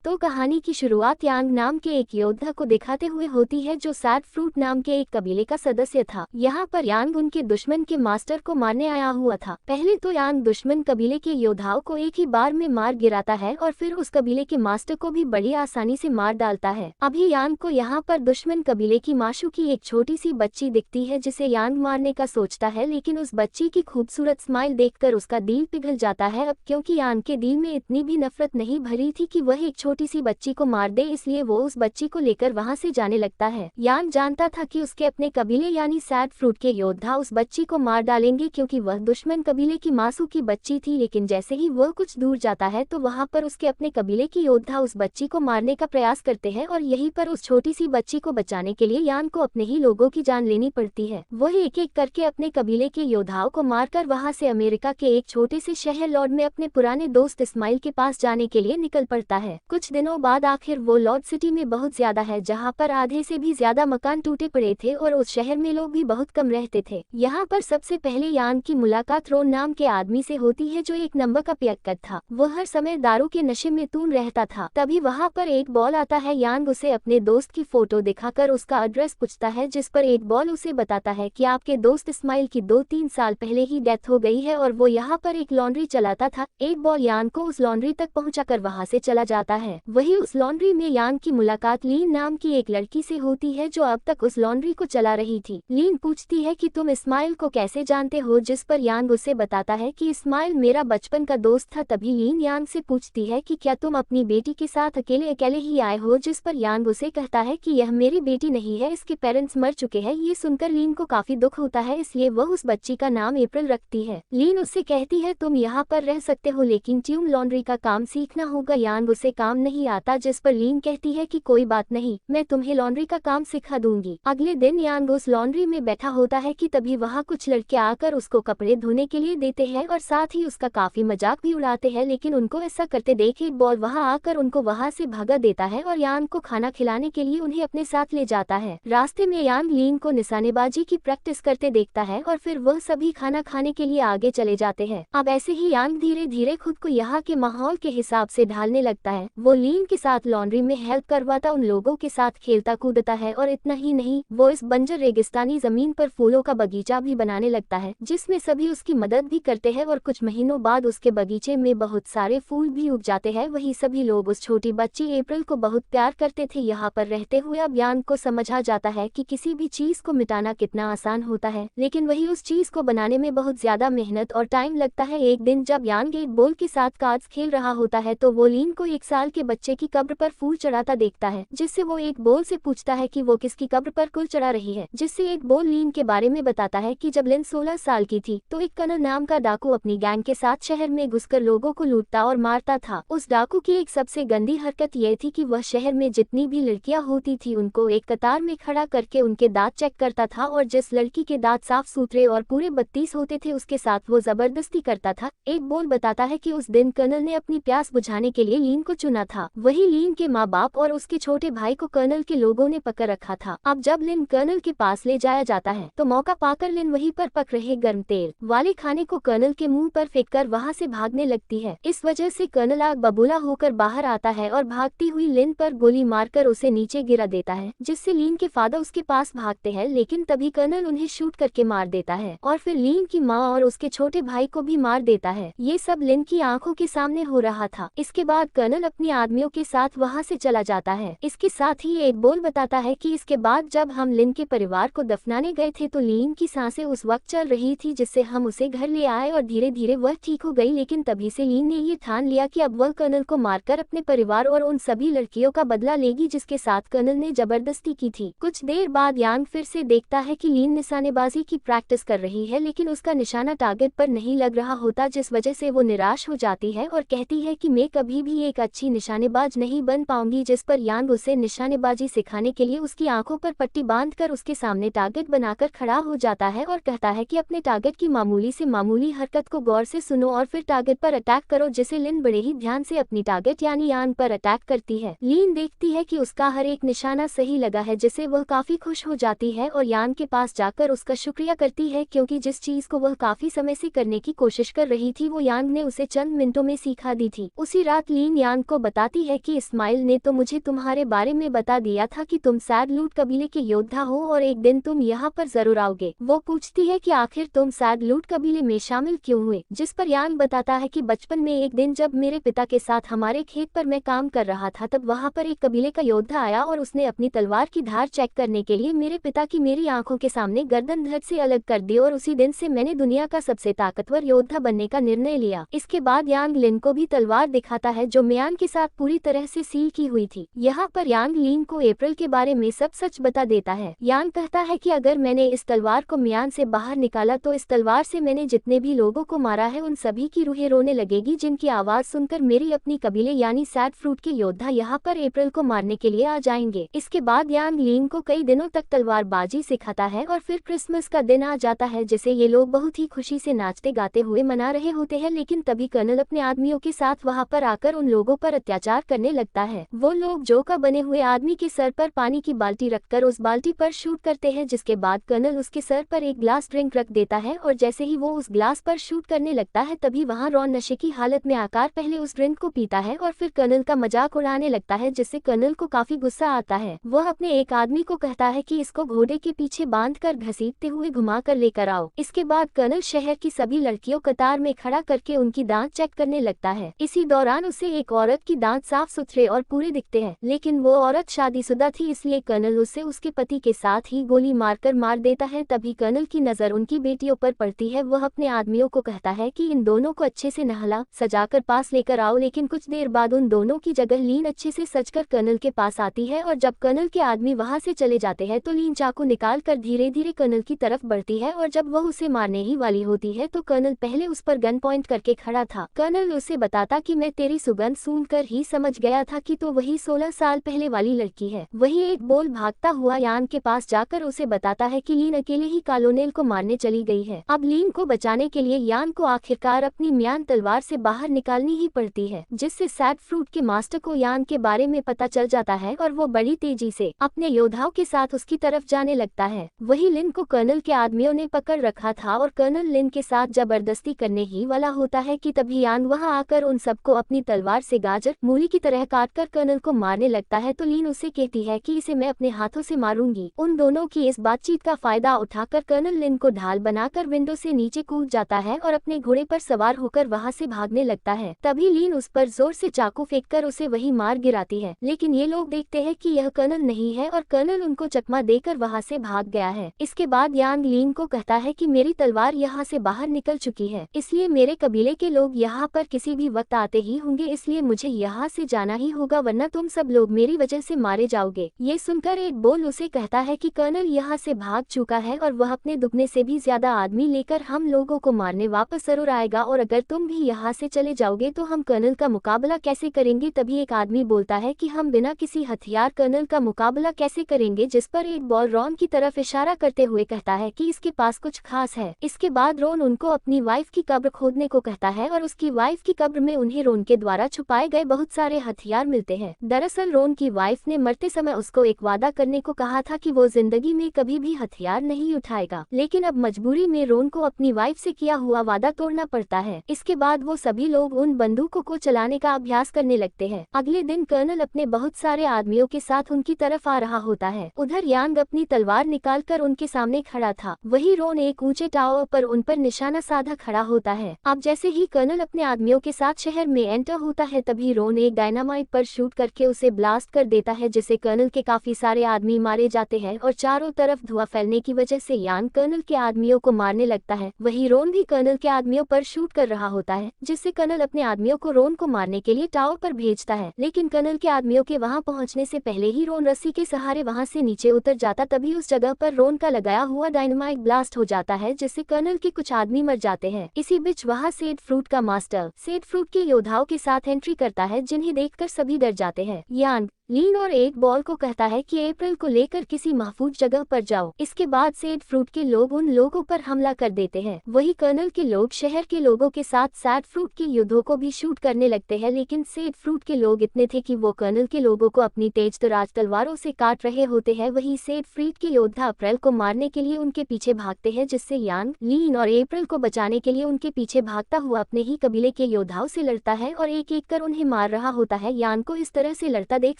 तो कहानी की शुरुआत यांग नाम के एक योद्धा को दिखाते हुए होती है जो सैड फ्रूट नाम के एक कबीले का सदस्य था। यहाँ पर यांग उनके दुश्मन के मास्टर को मारने आया हुआ था। पहले तो यांग दुश्मन कबीले के योद्धाओं को एक ही बार में मार गिराता है और फिर उस कबीले के मास्टर को भी बड़ी आसानी से मार डालता है। अभी यांग को यहाँ पर दुश्मन कबीले की माशू की एक छोटी सी बच्ची दिखती है जिसे यांग मारने का सोचता है, लेकिन उस बच्ची की खूबसूरत स्माइल देखकर उसका दिल पिघल जाता है। अब क्योंकि यांग के दिल में इतनी भी नफरत नहीं भरी थी कि वह एक छोटी सी बच्ची को मार दे, इसलिए वो उस बच्ची को लेकर वहां से जाने लगता है। यांग जानता था कि उसके अपने कबीले यानी सैड फ्रूट के योद्धा उस बच्ची को मार डालेंगे क्योंकि वह दुश्मन कबीले की मासू की बच्ची थी। लेकिन जैसे ही वह कुछ दूर जाता है तो वहां पर उसके अपने कबीले की योद्धा उस बच्ची को मारने का प्रयास करते हैं और यहीं पर उस छोटी सी बच्ची को बचाने के लिए यांग को अपने ही लोगों की जान लेनी पड़ती है। वह एक एक करके अपने कबीले के योद्धाओं को मारकर वहां से अमेरिका के एक छोटे से शहर लॉर्ड में अपने पुराने दोस्त इस्माइल के पास जाने के लिए निकल पड़ता है। कुछ दिनों बाद आखिर वो लॉर्ड सिटी में बहुत ज्यादा है जहाँ पर आधे से भी ज्यादा मकान टूटे पड़े थे और उस शहर में लोग भी बहुत कम रहते थे। यहाँ पर सबसे पहले यांग की मुलाकात रोन नाम के आदमी से होती है जो एक नंबर का पियक्कड़ था। वह हर समय दारू के नशे में टून रहता था। तभी वहाँ पर एक बॉल आता है। यांग उसे अपने दोस्त की फोटो दिखाकर उसका एड्रेस पूछता है, जिस पर एक बॉल उसे बताता है कि आपके दोस्त इस्माइल की 2-3 साल पहले ही डेथ हो गई है और वो यहाँ पर एक लॉन्ड्री चलाता था। एक बॉल यांग को उस लॉन्ड्री तक पहुँचाकर वहाँ से चला जाता है। वही उस लॉन्ड्री में यांग की मुलाकात लीन नाम की एक लड़की से होती है जो अब तक उस लॉन्ड्री को चला रही थी। लीन पूछती है कि तुम इस्माइल को कैसे जानते हो, जिस पर यांग उसे बताता है कि इस्माइल मेरा बचपन का दोस्त था। तभी लीन यांग से पूछती है कि क्या तुम अपनी बेटी के साथ अकेले अकेले ही आए हो, जिस पर यांग उसे कहता है कि यह मेरी बेटी नहीं है, इसके पेरेंट्स मर चुके हैं। ये सुनकर लीन को काफी दुख होता है, इसलिए वह उस बच्ची का नाम अप्रैल रखती है। लीन उससे कहती है तुम यहाँ पर रह सकते हो लेकिन ट्यूब लॉन्ड्री का काम सीखना होगा। यांग उसे काम नहीं आता, जिस पर लीन कहती है कि कोई बात नहीं, मैं तुम्हें लॉन्ड्री का काम सिखा दूंगी। अगले दिन यांग उस लॉन्ड्री में बैठा होता है कि तभी वहाँ कुछ लड़के आकर उसको कपड़े धोने के लिए देते हैं और साथ ही उसका काफी मजाक भी उड़ाते हैं। लेकिन उनको ऐसा करते देख एक बॉल वहाँ आकर उनको वहाँ से भगा देता है और यांग को खाना खिलाने के लिए उन्हें अपने साथ ले जाता है। रास्ते में यांग लीन को निशानेबाजी की प्रैक्टिस करते देखता है और फिर वह सभी खाना खाने के लिए आगे चले जाते हैं। अब ऐसे ही यांग धीरे धीरे खुद को यहाँ के माहौल के हिसाब से ढालने लगता है। वो लीन के साथ लॉन्ड्री में हेल्प करवाता, उन लोगों के साथ खेलता कूदता है और इतना ही नहीं, वो इस बंजर रेगिस्तानी जमीन पर फूलों का बगीचा भी बनाने लगता है जिसमें सभी उसकी मदद भी करते हैं और कुछ महीनों बाद उसके बगीचे में बहुत सारे फूल भी उग जाते हैं। वही सभी लोग उस छोटी बच्ची अप्रैल को बहुत प्यार करते थे। यहाँ पर रहते हुए अब यांग को समझ आ जाता है कि किसी भी चीज को मिटाना कितना आसान होता है, लेकिन वही उस चीज को बनाने में बहुत ज्यादा मेहनत और टाइम लगता है। एक दिन जब यांग एक बॉल के साथ कार्ड्स खेल रहा होता है तो वो लीन को 1 साल के बच्चे की कब्र पर फूल चढ़ाता देखता है, जिससे वो एक बॉल से पूछता है कि वो किसकी कब्र पर फूल चढ़ा रही है। जिससे एक बॉल लीन के बारे में बताता है कि जब लिन 16 साल की थी तो एक कर्नल नाम का डाकू अपनी गैंग के साथ शहर में घुसकर लोगों को लूटता और मारता था। उस डाकू की एक सबसे गंदी हरकत ये थी कि वह शहर में जितनी भी लड़कियां होती थी उनको एक कतार में खड़ा करके उनके दांत चेक करता था और जिस लड़की के दांत साफ सुथरे और पूरे 32 होते थे उसके साथ वो जबरदस्ती करता था। एक बॉल बताता है कि उस दिन कर्नल ने अपनी प्यास बुझाने के लिए लीन को चुना था। वही लीन के माँ बाप और उसके छोटे भाई को कर्नल के लोगों ने पकड़ रखा था। अब जब लिन कर्नल के पास ले जाया जाता है तो मौका पाकर लिन वहीं पर पक रहे गर्म तेल वाले खाने को कर्नल के मुंह पर फेंककर वहां से भागने लगती है। इस वजह से कर्नल आग बबूला होकर बाहर आता है और भागती हुई लिन पर गोली मारकर उसे नीचे गिरा देता है, जिससे लीन के फादर उसके पास भागते हैं, लेकिन तभी कर्नल उन्हें शूट करके मार देता है और फिर लीन की माँ और उसके छोटे भाई को भी मार देता है। ये सब लिन की आंखों के सामने हो रहा था। इसके बाद कर्नल अपने आदमियों के साथ वहां से चला जाता है। इसके साथ ही एक बॉल बताता है कि इसके बाद जब हम लिन के परिवार को दफनाने गए थे तो लीन की सांसें उस वक्त चल रही थी, जिससे हम उसे घर ले आए और धीरे धीरे वह ठीक हो गई। लेकिन तभी से लीन ने ये ठान लिया कि अब वह कर्नल को मारकर अपने परिवार और उन सभी लड़कियों का बदला लेगी जिसके साथ कर्नल ने जबरदस्ती की थी। कुछ देर बाद यांग फिर से देखता है कि लीन निशानेबाजी की प्रैक्टिस कर रही है, लेकिन उसका निशाना टारगेट पर नहीं लग रहा होता, जिस वजह से वो निराश हो जाती है और कहती है कि मैं कभी भी एक अच्छी निशानेबाज नहीं बन पाऊंगी। जिस पर यांग उसे निशानेबाजी सिखाने के लिए उसकी आंखों पर पट्टी बांधकर उसके सामने टारगेट बनाकर खड़ा हो जाता है और कहता है कि अपने टारगेट की मामूली से मामूली हरकत को गौर से सुनो और फिर टारगेट पर अटैक करो, जिसे लिन बड़े ही ध्यान से अपनी टारगेट यानी यांग पर अटैक करती है। लीन देखती है कि उसका हर एक निशाना सही लगा है, जिससे वह काफी खुश हो जाती है और यांग के पास जाकर उसका शुक्रिया करती है, क्योंकि जिस चीज को वह काफी समय से करने की कोशिश कर रही थी वो यांग ने उसे चंद मिनटों में सिखा दी थी। उसी रात लीन यांग को बताती है कि इस्माइल ने तो मुझे तुम्हारे बारे में बता दिया था कि तुम सैड लूट कबीले के योद्धा हो और एक दिन तुम यहाँ पर जरूर आओगे। वो पूछती है कि आखिर तुम सैड लूट कबीले में शामिल क्यों हुए, जिस पर यांग बताता है कि बचपन में एक दिन जब मेरे पिता के साथ हमारे खेत पर मैं काम कर रहा था, तब वहाँ पर एक कबीले का योद्धा आया और उसने अपनी तलवार की धार चेक करने के लिए मेरे पिता की मेरी आंखों के सामने गर्दन धड़ से अलग कर दी और उसी दिन से मैंने दुनिया का सबसे ताकतवर योद्धा बनने का निर्णय लिया। इसके बाद यांग लिन को भी तलवार दिखाता है जो मियान के साथ पूरी तरह से सील की हुई थी। यहाँ पर यांग लिन को अप्रैल के बारे में सब सच बता देता है। यांग कहता है कि अगर मैंने इस तलवार को मियान से बाहर निकाला तो इस तलवार से मैंने जितने भी लोगों को मारा है उन सभी की रूहें रोने लगेगी, जिनकी आवाज सुनकर मेरी अपनी कबीले यानी सैड फ्रूट के योद्धा यहाँ पर अप्रैल को मारने के लिए आ जाएंगे। इसके बाद यांग लिन को कई दिनों तक तलवारबाजी सिखाता है और फिर क्रिसमस का दिन आ जाता है जिसे ये लोग बहुत ही खुशी से नाचते गाते हुए मना रहे होते हैं। लेकिन तभी कर्नल अपने आदमियों के साथ वहाँ पर आकर उन लोगों पर अत्याचार करने लगता है। वो लोग जो का बने हुए आदमी के सर पर पानी की बाल्टी रखकर उस बाल्टी पर शूट करते हैं, जिसके बाद कर्नल उसके सर पर एक ग्लास ड्रिंक रख देता है और जैसे ही वो उस ग्लास पर शूट करने लगता है तभी वहाँ रॉन नशे की हालत में आकर पहले उस ड्रिंक को पीता है और फिर कर्नल का मजाक उड़ाने लगता है, जिससे कर्नल को काफी गुस्सा आता है। वह अपने एक आदमी को कहता है कि इसको घोड़े के पीछे बांधकर घसीटते हुए घुमा कर लेकर आओ। इसके बाद कर्नल शहर की सभी लड़कियों कतार में खड़ा करके उनकी दांत चेक करने लगता है। इसी दौरान उसे एक औरत की दांत साफ सुथरे और पूरे दिखते हैं, लेकिन वो औरत शादीशुदा थी, इसलिए कर्नल उसे उसके पति के साथ ही गोली मारकर मार देता है। तभी कर्नल की नजर उनकी बेटियों पर पड़ती है। वह अपने आदमियों को कहता है कि इन दोनों को अच्छे से नहला सजाकर पास लेकर आओ, लेकिन कुछ देर बाद उन दोनों की जगह लीन अच्छे से सजकर कर्नल के पास आती है और जब कर्नल के आदमी वहां से चले जाते हैं तो लीन चाकू निकाल कर धीरे धीरे कर्नल की तरफ बढ़ती है और जब वह उसे मारने ही वाली होती है तो कर्नल पहले उस पर गन पॉइंट करके खड़ा था। कर्नल उसे बताता कि मैं तेरी सुगंध सूंघकर ही समझ गया था कि तो वही 16 साल पहले वाली लड़की है। वही एक बोल भागता हुआ यान के पास जाकर उसे बताता है कि लीन अकेले ही कॉलोनेल को मारने चली गई है। अब लीन को बचाने के लिए यान को आखिरकार अपनी म्यान तलवार से बाहर निकालनी ही पड़ती है, जिससे सैड फ्रूट के मास्टर को यान के बारे में पता चल जाता है और वो बड़ी तेजी से अपने योद्धाओं के साथ उसकी तरफ जाने लगता है। वही लिन को कर्नल के आदमियों ने पकड़ रखा था और कर्नल लिन के साथ जबरदस्ती करने ही वाला होता है कि तभी यान वहां आकर उन सबको अपनी तलवार से गाजर मूली की तरह काटकर कर्नल को मारने लगता है। तो लीन उसे कहती है कि इसे मैं अपने हाथों से मारूंगी। उन दोनों की इस बातचीत का फायदा उठाकर कर्नल लिन को ढाल बनाकर विंडो से नीचे कूद जाता है और अपने घोड़े पर सवार होकर वहां से भागने लगता है। तभी लीन उस पर जोर से चाकू फेंककर उसे वही मार गिराती है, लेकिन ये लोग देखते हैं कि यह कर्नल नहीं है और कर्नल उनको चकमा देकर वहां से भाग गया है। इसके बाद यांग लीन को कहता है कि मेरी तलवार यहाँ से बाहर निकल चुकी है, इसलिए मेरे कबीले के लोग यहाँ पर किसी भी वक्त आते ही होंगे, इसलिए मुझे यहाँ से जाना ही होगा वरना तुम सब लोग मेरी वजह से मारे जाओगे। ये सुनकर एक बोल उसे कहता है कि कर्नल यहाँ से भाग चुका है और वह अपने दुगने से भी ज्यादा आदमी लेकर हम लोगों को मारने वापस जरूर आएगा और अगर तुम भी यहाँ से चले जाओगे तो हम कर्नल का मुकाबला कैसे करेंगे। तभी एक आदमी बोलता है कि हम बिना किसी हथियार कर्नल का मुकाबला कैसे करेंगे, जिस पर एक बॉल रॉन की तरफ इशारा करते हुए कहता है कि इसके पास कुछ खास है। इसके बाद रोन उनको अपनी वाइफ की कब्र खोदने को कहता है और उसकी वाइफ की कब्र में उन्हें रोन के द्वारा छुपाए गए बहुत सारे हथियार मिलते हैं। दरअसल रोन की वाइफ ने मरते समय उसको एक वादा करने को कहा था कि वो जिंदगी में कभी भी हथियार नहीं उठाएगा, लेकिन अब मजबूरी में रोन को अपनी वाइफ से किया हुआ वादा तोड़ना पड़ता है। इसके बाद वो सभी लोग उन बंदूकों को चलाने का अभ्यास करने लगते हैं। अगले दिन कर्नल अपने बहुत सारे आदमियों के साथ उनकी तरफ आ रहा होता है। उधर यांग अपनी तलवार निकालकर उनके सामने खड़ा था, वही रोन एक ऊंचे टावर पर उन पर निशाना साधा खड़ा होता है। अब जैसे ही कर्नल अपने आदमियों के साथ शहर में एंटर होता है तभी रोन एक डायनामाइट पर शूट करके उसे ब्लास्ट कर देता है, जिससे कर्नल के काफी सारे आदमी मारे जाते हैं और चारों तरफ धुआं फैलने की वजह से यान कर्नल के आदमियों को मारने लगता है। वही रोन भी कर्नल के आदमियों पर शूट कर रहा होता है, जिससे कर्नल अपने आदमियों को रोन को मारने के लिए टावर पर भेजता है। लेकिन कर्नल के आदमियों के वहां पहुंचने से पहले ही रोन रस्सी के सहारे वहां से नीचे उतर जाता, तभी उस जगह पर रोन का लगाया हुआ डायनामाइट ब्लास्ट हो जाता है, जिससे कर्नल के कुछ आदमी मर जाते हैं। इसी बीच वहां सैड फ्रूट का मास्टर सैड फ्रूट के योद्धाओं के साथ एंट्री करता है, जिन्हें देखकर सभी डर जाते हैं। यांग लीन और एक बॉल को कहता है कि अप्रैल को लेकर किसी महफूज जगह पर जाओ। इसके बाद सैड फ्रूट के लोग उन लोगों पर हमला कर देते हैं। वही कर्नल के लोग शहर के लोगों के साथ सैड फ्रूट के योद्धों को भी शूट करने लगते हैं, लेकिन सैड फ्रूट के लोग इतने थे कि वो कर्नल के लोगों को अपनी तेज तराज तलवारों से काट रहे होते हैं। वही सैड फ्रूट के योद्धा अप्रैल को मारने के लिए उनके पीछे भागते हैं, जिससे यांग लीन और अप्रैल को बचाने के लिए उनके पीछे भागता हुआ अपने ही कबीले के योद्धाओं से लड़ता है और एक एक कर उन्हें मार रहा होता है। यांग को इस तरह से लड़ता देख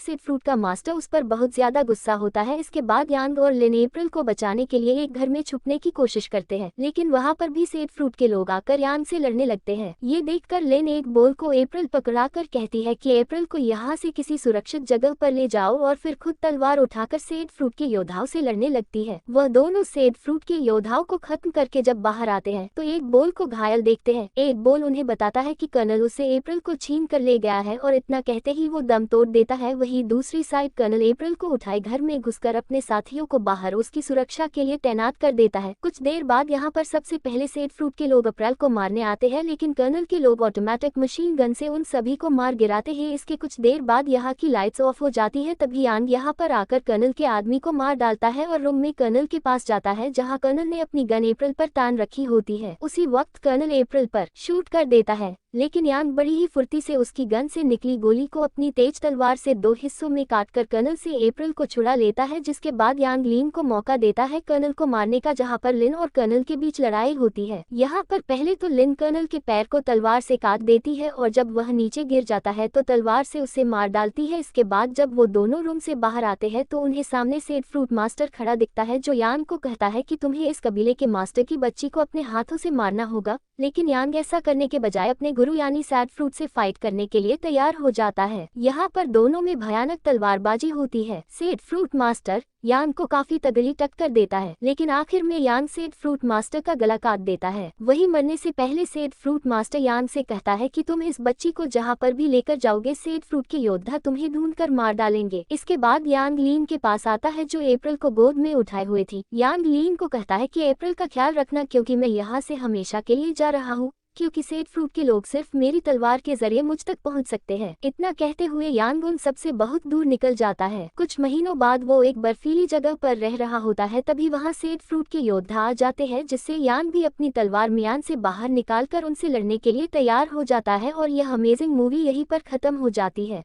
सैड फ्रूट का मास्टर उस पर बहुत ज्यादा गुस्सा होता है। इसके बाद यांग और लिन अप्रैल को बचाने के लिए एक घर में छुपने की कोशिश करते हैं, लेकिन वहाँ पर भी सैड फ्रूट के लोग आकर यांग से लड़ने लगते हैं। ये देखकर लिन एक बॉल को अप्रैल पकड़ाकर कहती है कि अप्रैल को यहाँ से किसी सुरक्षित जगह पर ले जाओ और फिर खुद तलवार उठाकर सैड फ्रूट के योद्धाओं से लड़ने लगती है। वह दोनों सैड फ्रूट के योद्धाओं को खत्म करके जब बाहर आते हैं तो एक बॉल को घायल देखते हैं। एक बॉल उन्हें बताता है कि कर्नल उसे अप्रैल को छीन कर ले गया है और इतना कहते ही वो दम तोड़ देता है। वही दूसरी साइड कर्नल अप्रैल को उठाए घर में घुसकर अपने साथियों को बाहर उसकी सुरक्षा के लिए तैनात कर देता है। कुछ देर बाद यहाँ पर सबसे पहले सैड फ्रूट के लोग अप्रैल को मारने आते हैं, लेकिन कर्नल के लोग ऑटोमेटिक मशीन गन से उन सभी को मार गिराते हैं। इसके कुछ देर बाद यहाँ की लाइट्स ऑफ हो जाती है। तभी यांग यहाँ पर आकर कर्नल के आदमी को मार डालता है और रूम में कर्नल के पास जाता है जहाँ कर्नल ने अपनी गन अप्रैल पर तान रखी होती है। उसी वक्त कर्नल अप्रैल पर शूट कर देता है, लेकिन यांग बड़ी ही फुर्ती से उसकी गन से निकली गोली को अपनी तेज तलवार से 2 हिस्सों में काटकर कर्नल से अप्रैल को छुड़ा लेता है। जिसके बाद यांग लिन को मौका देता है कर्नल को मारने का, जहां पर लिन और कर्नल के बीच लड़ाई होती है। यहाँ पर पहले तो लिन कर्नल के पैर को तलवार से काट देती है और जब वह नीचे गिर जाता है तो तलवार से उसे मार डालती है। इसके बाद जब वो दोनों रूम से बाहर आते हैं तो उन्हें सामने सैड फ्रूट मास्टर खड़ा दिखता है, जो यांग को कहता है कि तुम्हें इस कबीले के मास्टर की बच्ची को अपने हाथों से मारना होगा। लेकिन यांग ऐसा करने के बजाय अपने गुरु यानी सैड फ्रूट से फाइट करने के लिए तैयार हो जाता है। यहाँ पर दोनों में भयानक तलवारबाजी होती है। सैड फ्रूट मास्टर यांग को काफी तगड़ी टक्कर देता है, लेकिन आखिर में यांग सैड फ्रूट मास्टर का गला काट देता है। वही मरने से पहले सैड फ्रूट मास्टर यांग से कहता है कि तुम इस बच्ची को जहाँ पर भी लेकर जाओगे सैड फ्रूट के योद्धा तुम्हें ढूंढकर मार डालेंगे। इसके बाद यांग लीन के पास आता है जो अप्रैल को गोद में उठाए हुए थी। यांग लीन को कहता है कि अप्रैल का ख्याल रखना, क्योंकि मैं यहाँ से हमेशा के लिए जा रहा हूँ, क्योंकि सैड फ्रूट के लोग सिर्फ मेरी तलवार के जरिए मुझ तक पहुंच सकते हैं। इतना कहते हुए यांग उन सबसे बहुत दूर निकल जाता है। कुछ महीनों बाद वो एक बर्फीली जगह पर रह रहा होता है, तभी वहां सैड फ्रूट के योद्धा आ जाते हैं, जिससे यांग भी अपनी तलवार म्यान से बाहर निकालकर उनसे लड़ने के लिए तैयार हो जाता है। और यह अमेजिंग मूवी यहीं पर खत्म हो जाती है।